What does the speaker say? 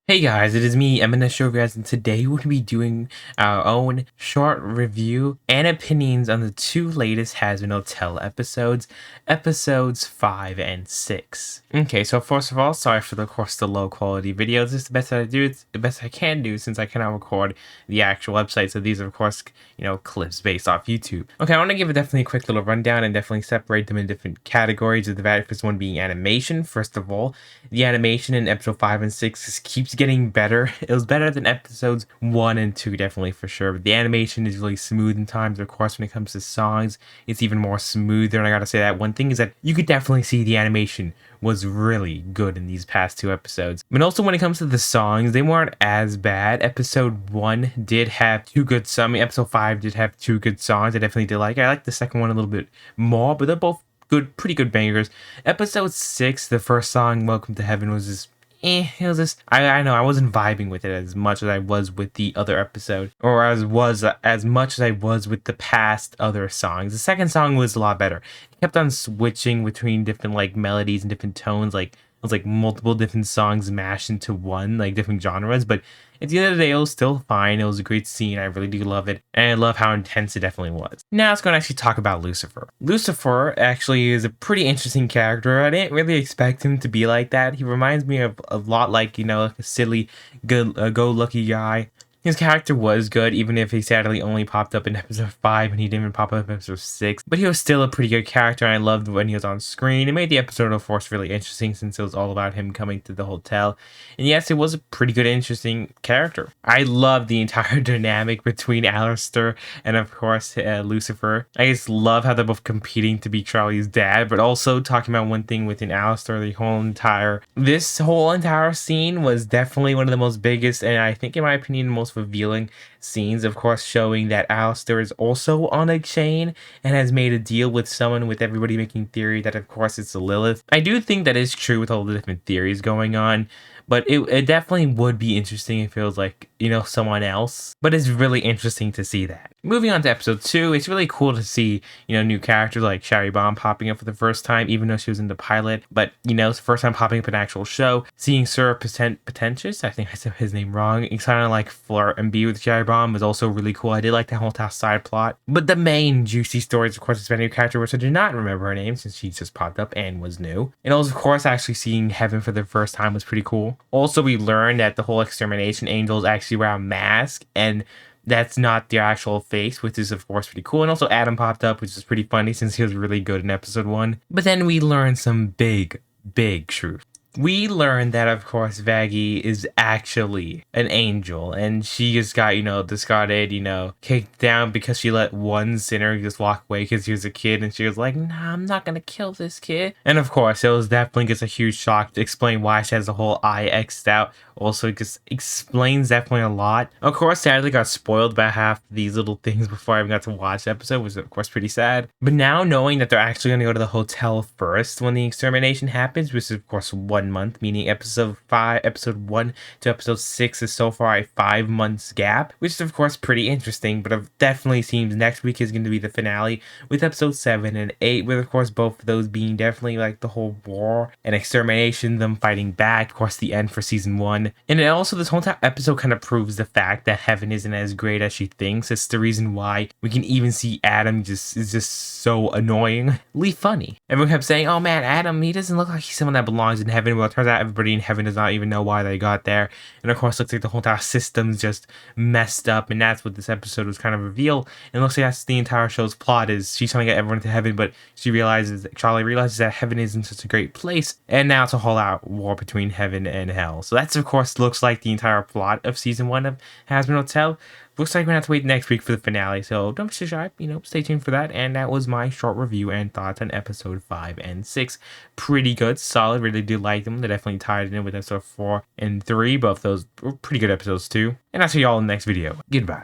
Hey guys, it is me, guys, and today we're going to be doing our own short review and opinions on the two latest Hazbin Hotel episodes, episodes 5 and 6. Okay, so first of all, sorry for the low quality videos. It's the best that I do, it's the best I can do since I cannot record the actual website, so these are of course, clips based off YouTube. Okay, I want to give definitely a quick little rundown and definitely separate them in different categories, with the very first one being animation. First of all, the animation in episode 5 and 6 just keeps getting better. It was better than episodes 1 and 2, definitely for sure. But the animation is really smooth in times. Of course, when it comes to songs, it's even more smoother. And I gotta say that one thing is that you could definitely see the animation was really good in these past two episodes. But also when it comes to the songs, they weren't as bad. Episode 1 did have two good songs. I mean, episode 5 did have two good songs. I definitely did like it. I like the second one a little bit more, but they're both good, pretty good bangers. Episode 6, the first song, Welcome to Heaven, was just it was just I know I wasn't vibing with it as much as I was with the other episode, or as much as I was with the past other songs. The second song was a lot better. It kept on switching between different like melodies and different tones, like it was like multiple different songs mashed into one, like different genres. But at the end of the day, it was still fine. It was a great scene. I really do love it. And I love how intense it definitely was. Now let's go and actually talk about Lucifer. Lucifer actually is a pretty interesting character. I didn't really expect him to be like that. He reminds me of a lot like, like a silly, go-lucky guy. His character was good, even if he sadly only popped up in episode 5 and he didn't even pop up in episode 6. But he was still a pretty good character, and I loved when he was on screen. It made the episode, of course, really interesting since it was all about him coming to the hotel. And yes, it was a pretty good, interesting character. I loved the entire dynamic between Alistair and, of course, Lucifer. I just love how they're both competing to be Charlie's dad, but also talking about one thing within Alistair, this whole entire scene was definitely one of the most biggest, and I think, in my opinion, most revealing scenes, of course, showing that Alistair is also on a chain and has made a deal with someone, with everybody making theory that, of course, it's a Lilith. I do think that is true with all the different theories going on, but it definitely would be interesting if it was like, someone else. But it's really interesting to see that. Moving on to episode 2, it's really cool to see, new characters like Shari Bomb popping up for the first time, even though she was in the pilot. But, it's the first time popping up in an actual show. Seeing Sir Pretentious, I think I said his name wrong, and kind of like flirt and be with Shari Bomb was also really cool. I did like the whole side plot. But the main juicy story is, of course, it's a new character, which I did not remember her name since she just popped up and was new. And also, of course, actually seeing Heaven for the first time was pretty cool. Also, we learned that the whole extermination angels actually wear a mask, and that's not their actual face, which is of course pretty cool. And also Adam popped up, which is pretty funny since he was really good in episode 1. But then we learned some big truth. We learned that, of course, Vaggie is actually an angel, and she just got, discarded, kicked down because she let one sinner just walk away because he was a kid, and she was like, nah, I'm not gonna kill this kid. And of course, it was definitely just a huge shock to explain why she has the whole eye X'd out. Also, it just explains definitely a lot. Of course, sadly got spoiled by half these little things before I even got to watch the episode, which is of course pretty sad. But now knowing that they're actually going to go to the hotel first when the extermination happens, which is of course 1 month, meaning episode 1 to episode 6 is so far a 5 months gap, which is of course pretty interesting. But it definitely seems next week is going to be the finale with episode 7 and 8, with of course both of those being definitely like the whole war and extermination, them fighting back, of course the end for season 1. And also, this whole entire episode kind of proves the fact that Heaven isn't as great as she thinks. It's the reason why we can even see Adam is just so annoyingly funny. Everyone kept saying, oh man, Adam, he doesn't look like he's someone that belongs in heaven. Well, it turns out everybody in heaven does not even know why they got there. And of course, looks like the whole entire system's just messed up. And that's what this episode was kind of reveal. And it looks like that's the entire show's plot, is she's trying to get everyone to heaven, but Charlie realizes that heaven isn't such a great place. And now it's a whole out war between heaven and hell. So that's, of course, looks like the entire plot of season 1 of Hazbin Hotel. Looks like we're gonna have to wait next week for the finale, so don't be shy, stay tuned for that. And that was my short review and thoughts on episode 5 and 6. Pretty good, solid, really do like them. They definitely tied in with episode 4 and 3. Both those were pretty good episodes too. And I'll see y'all in the next video. Goodbye.